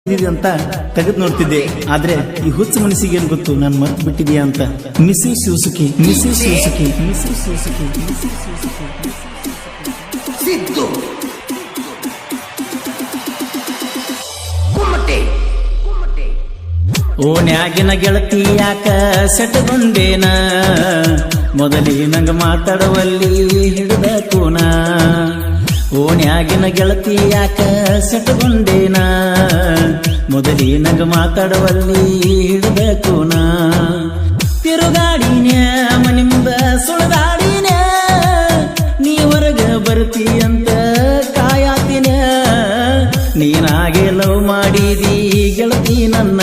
ಅಂತ ತೆಗೆದು ನೋಡ್ತಿದ್ದೆ. ಆದ್ರೆ ಈ ಹುಚ್ಚ ಮನಸ್ಸಿಗೆ ಏನ್ ಗೊತ್ತು, ನಾನು ಮರ್ತು ಬಿಟ್ಟಿದ್ಯಾ ಅಂತ. Mrs Suzuki, Mrs Suzuki, Mrs Suzuki, Mrs Suzuki. Siddu Kummate ಓಣ್ಯಾಗಿನ ಗೆಳತಿ ಯಾಕ ಸೆಟಗೊಂಡೇನ, ಮೊದಲೇ ನಂಗ ಮಾತಾಡುವಲ್ಲಿ ಹಿಡಿದ ಕೂನ. ಓಣ್ಯಾಗಿನ ಗೆಳತಿ ಯಾಕ ಸೆಟಗೊಂಡೇನ, ಮೊದಲೇ ನಂಗ ಮಾತಾಡುವಲ್ಲಿ ಹಿಡಿದ ಕೂನ. ತಿರುಗಾಡಿನ ಮನೆ ಮುಂದ ಸುಳದಾಡಿನ, ನೀ ಹೊರಗ ಬರ್ತಿ ಅಂತ ಕಾಯಾತಿನ. ನೀನಾಗೆ ಲವ್ ಮಾಡಿದಿ ಗೆಳತಿ ನನ್ನ,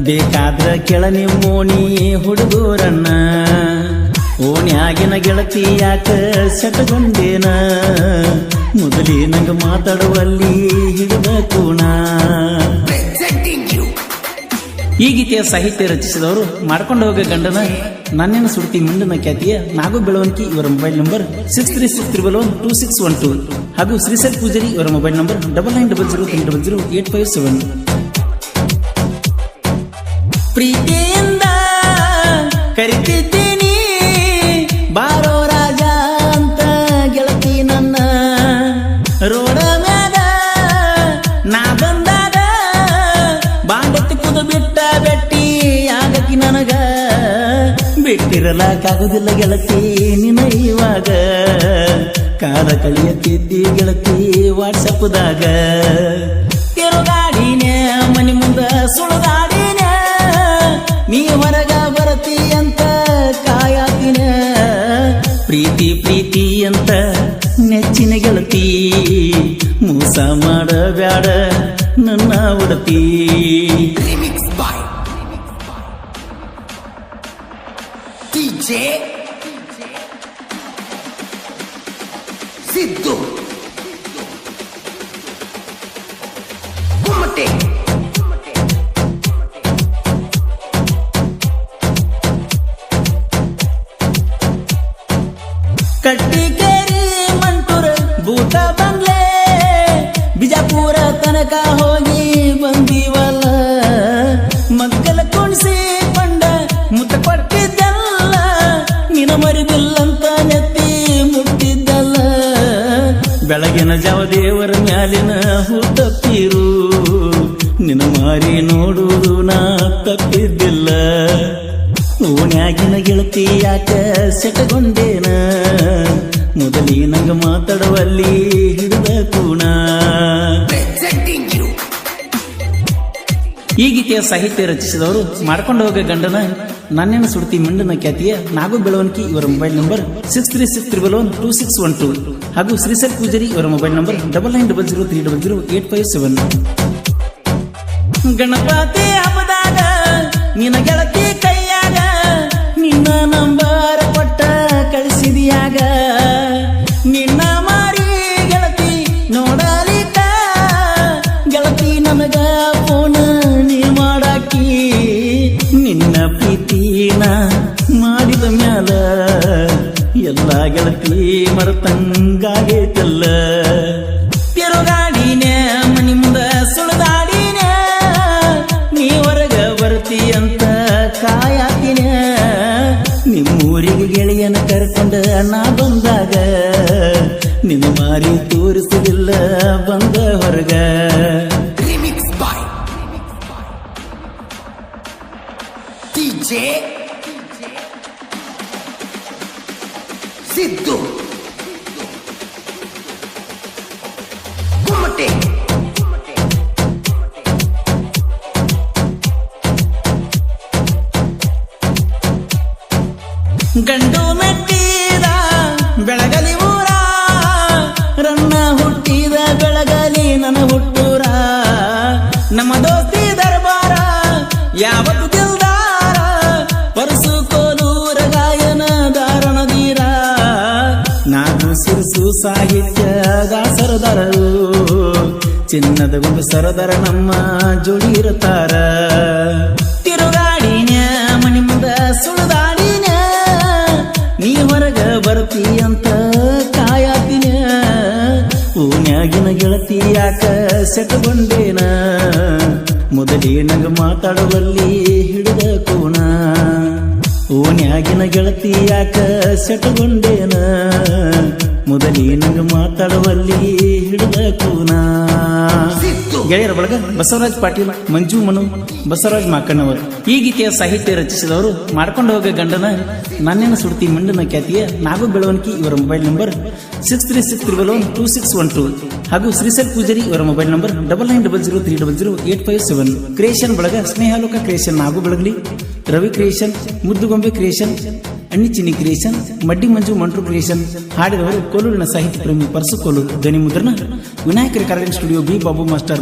ಬೇಕಾದ್ರ ಕೆಳ ನಿಮ್ಮೋಣಿ ಹುಡುಗರನ್ನ. ಓಣ್ಯಾಗಿನ ಗೆಳತಿ ಯಾಕ ಸೆಟಗೊಂಡೇನ, ಮೊದಲೇ ನಂಗ ಮಾತಾಡುವಲ್ಲಿ ಹಿಡಿದ ಕೂಣ. ಈ ಗೀತೆಯ ಸಾಹಿತ್ಯ ರಚಿಸಿದವರು ಮಾಡ್ಕೊಂಡು ಹೋಗ ಗಂಡನ ನನ್ನೇನು ಸುಡ್ತಿ ಮುಂಡನ ಖ್ಯಾತಿಯ ನಾಗು ಬೆಳವಣಿಗೆ. ಇವರ ಮೊಬೈಲ್ ನಂಬರ್ 636112 ಹಾಗೂ ಶ್ರೀಸಲ್ ಪೂಜಾರಿ ಇವರ ಮೊಬೈಲ್ ನಂಬರ್ 9900300857. ಪ್ರೀತಿಯಿಂದ ಕರಿತಿದ್ದೀನಿ ಬಾರೋ ರಾಜ ಅಂತ ಗೆಳತಿ ನನ್ನ. ರೋಡ ಮ್ಯಾಗ ನಾ ಬಂದಾಗ ಬಾಂಡತ್ತಿ ಕುದು ಬಿಟ್ಟ ಬೆಟ್ಟಿ ಆಗಕಿ ನನಗ. ಬಿಟ್ಟಿರಲಾಗುದಿಲ್ಲ ಗೆಳತಿ ನಿನ ಇವಾಗ, ಕಾಲ ಕಳಿಯತ್ತಿದ್ದಿ ಗೆಳತಿ ವಾಟ್ಸಪ್ದಾಗ. ತಿರುಗಾಡಿನ ಮನೆ ಮುಂದ ಸುಳಗಾಡಿನ, ನೀ ಹೊರಗ ಬರತಿ ಅಂತ ಕಾಯಾತಿನ. ಪ್ರೀತಿ ಪ್ರೀತಿ ಅಂತ ನೆಚ್ಚಿನ ಗೆಳತಿ, ಮೋಸ ಮಾಡಬ್ಯಾಡ ನನ್ನ ಉಡತಿ. Remix by DJ Siddu Kummate Kattikeri Mantur ಬೂಟ ಬಂಗ್ಲೆ, ಬಿಜಾಪುರ ತನಕ ಹೋಗಿ ಬಂದೀವಲ್ಲ. ಮಗ್ಗಲ ಕುಣಿಸಿ ಕೊಂಡ ಮುತ್ತ ಕೊಟ್ಟಿದ್ದಲ್ಲ, ನಿನ ಮರಿದಿಲ್ಲಂತ ನೆತ್ತಿ ಮುಟ್ಟಿದ್ದಲ್ಲ. ಬೆಳಗಿನ ಜಾವ ದೇವರ ಮ್ಯಾಲಿನ ಹುಟ್ಟಪ್ಪಿರು, ನಿನ ಮಾರಿ ನೋಡುವುದು ನಾ ತಪ್ಪಿದ್ದಿಲ್ಲ. ಓಣ್ಯಾಗಿನ ಗೆಳತಿ ಯಾಕ ಸೆಟಗೊಂಡೇನ, ಮೊದಲೇ ನಂಗ ಮಾತಾಡುವಲ್ಲಿ ಹಿಡಿದ ಕೂಣ. ಈ ಗೀತೆಯ ಸಾಹಿತ್ಯ ರಚಿಸಿದವರು ಮಾಡ್ಕೊಂಡು ಹೋಗ ಗಂಡನ ನನ್ನೇನು ಸುಡ್ತಿ ಮುಂಡನ ಖ್ಯಾತಿಯ ನಾಗು ಬೆಳವಣಿಗೆ. ಇವರ ಮೊಬೈಲ್ ನಂಬರ್ 636112 ಹಾಗೂ ಶ್ರೀಸಲ್ ಪೂಜಾರಿ ಇವರ ಮೊಬೈಲ್ ನಂಬರ್ 9900300857. ಗಣಪತಿ ಹಬ್ಬದಾಗ ನಿನ್ನ ಗೆಳತಿ ಕೈಯಾಗ ನಿನ್ನ ನಂಬರ್ ಕೊಟ್ಟ ಕಳಿಸಿದ್ಯಾಗ. ನಿನ್ನ ಮಾರಿ ಗೆಳತಿ ನೋಡಲಿಕ್ಕ ಗೆಳತಿ ನನಗ ಫೋನ್ ನೀ ಮಾಡಾಕಿ. ನಿನ್ನ ಪ್ರೀತಿನ ಮಾಡಿದ ಮ್ಯಾಲ ಎಲ್ಲ ಗೆಳತಿ ಮರತಂಗಾಗೈತಲ್ಲ. ತಿರುಗಾಡಿನ ಮನಿ ಮುಂದ ಸುಳದಾಡಿನ, ನೀ ಹೊರಗ ಬರ್ತಿ ಅಂತ ಕಾಯಾತಿನ. ನಿಮ್ಮೂರಿಗೆ ಗೆಳೆಯನ ಕರ್ಕೊಂಡ ನಾ ಬಂದಾಗ, ನಿನ್ನ ಮಾರಿ ತೋರಿಸಲಿಲ್ಲ ಬಂದ ಹೊರಗ. ರಿಮಿಕ್ಸ್ ಬೈ ಡಿಜೆ ಸಿದ್ದು ಕುಮ್ಮಟೆ ಗಂಡು ಮೆಟ್ಟಿದ ಬೆಳಗಲಿ ಊರ, ರನ್ನ ಹುಟ್ಟಿದ ಬೆಳಗಲಿ ನನ್ನ ಹುಟ್ಟೂರ. ನಮ್ಮ ದೋಸ್ತಿ ದರ್ಬಾರ ಯಾವತ್ತು ದಿಲ್ದಾರ, ಪರಸು ಕೋಲೂರ ಗಾಯನ ದಾರಣದೀರ. ನಾನು ಸಿರಿಸು ಸಾಹಿತ್ಯ ದಾಸರದರರು, ಚಿನ್ನದ ಒಂದು ಸರದರ ನಮ್ಮ ಜೋಡಿ ಇರುತ್ತಾರ. ತಿರುಗಾಡಿನ ಮನಿ ಮುಂದ ಸುಳದಾಡಿನ, ನೀ ಹೊರಗ ಬರ್ತಿ ಅಂತ ಕಾಯಾತಿನ. ಓನ್ಯಾಗಿನ ಗೆಳತಿ ಯಾಕ ಸೆಟಗೊಂಡೇನ ಮೊದಲೇ ನಂಗ ಮಾತಾಡುವಲ್ಲಿ ಹಿಡಿದ ಕೋಣ ಓನ್ಯಾಗಿನ ಗೆಳತಿ ಯಾಕ ಸೆಟಗೊಂಡೇನ ಮೊದಲೇ ನಂಗ ಮಾತಾಡುವಲ್ಲಿ ಹಿಡಿದ ಕೋಣ ಸಿದ್ದು ಗೆಳೆಯರ ಬಳಗ ಬಸವರಾಜ್ ಪಾಟೀಲ್, ಮಂಜು ಮನು, ಬಸವರಾಜ್ ಮಾಕಣ್ಣವರು. ಈ ಗೀತೆಯ ಸಾಹಿತ್ಯ ರಚಿಸಿದವರು ಮಾಡ್ಕೊಂಡು ಹೋಗ ಗಂಡನ ನಾನೇನ ಸುಡ್ತಿ ಮಂಡನ ಖ್ಯಾತಿಯ ನಾಗು ಬೆಳವಣಿಗೆ. ಇವರ ಮೊಬೈಲ್ ನಂಬರ್ 636312 ಹಾಗೂ ಶ್ರೀಸಲ್ ಪೂಜಾರಿ ಇವರ ಮೊಬೈಲ್ ನಂಬರ್ 9903000857. ಕ್ರಿಯೇಷನ್ ಬಳಗ ಸ್ನೇಹಾಲೋಕ ಕ್ರಿಯೇಷನ್ ನಾಗು ಬೆಳಗಲಿ, ರವಿ ಕ್ರಿಯೇಷನ್, ಮುದ್ದುಗೊಂಬೆ ಕ್ರಿಯೇಷನ್, ಅಣ್ಣಿಚಿನ್ನಿ ಕ್ರಿಯೇಷನ್, ಮಡ್ಡಿ ಮಂಜು ಮಂಟ್ರು ಕ್ರಿಯೇಷನ್. ಹಾಡಿದವರು ಕೋಲೂರಿನ ಸಾಹಿತ್ಯ ಪ್ರೇಮಿ ಪರಸು ಕೋಲು. ಧ್ವನಿ ಮುದ್ರಣ Vinayaka recording studio, B Babu master.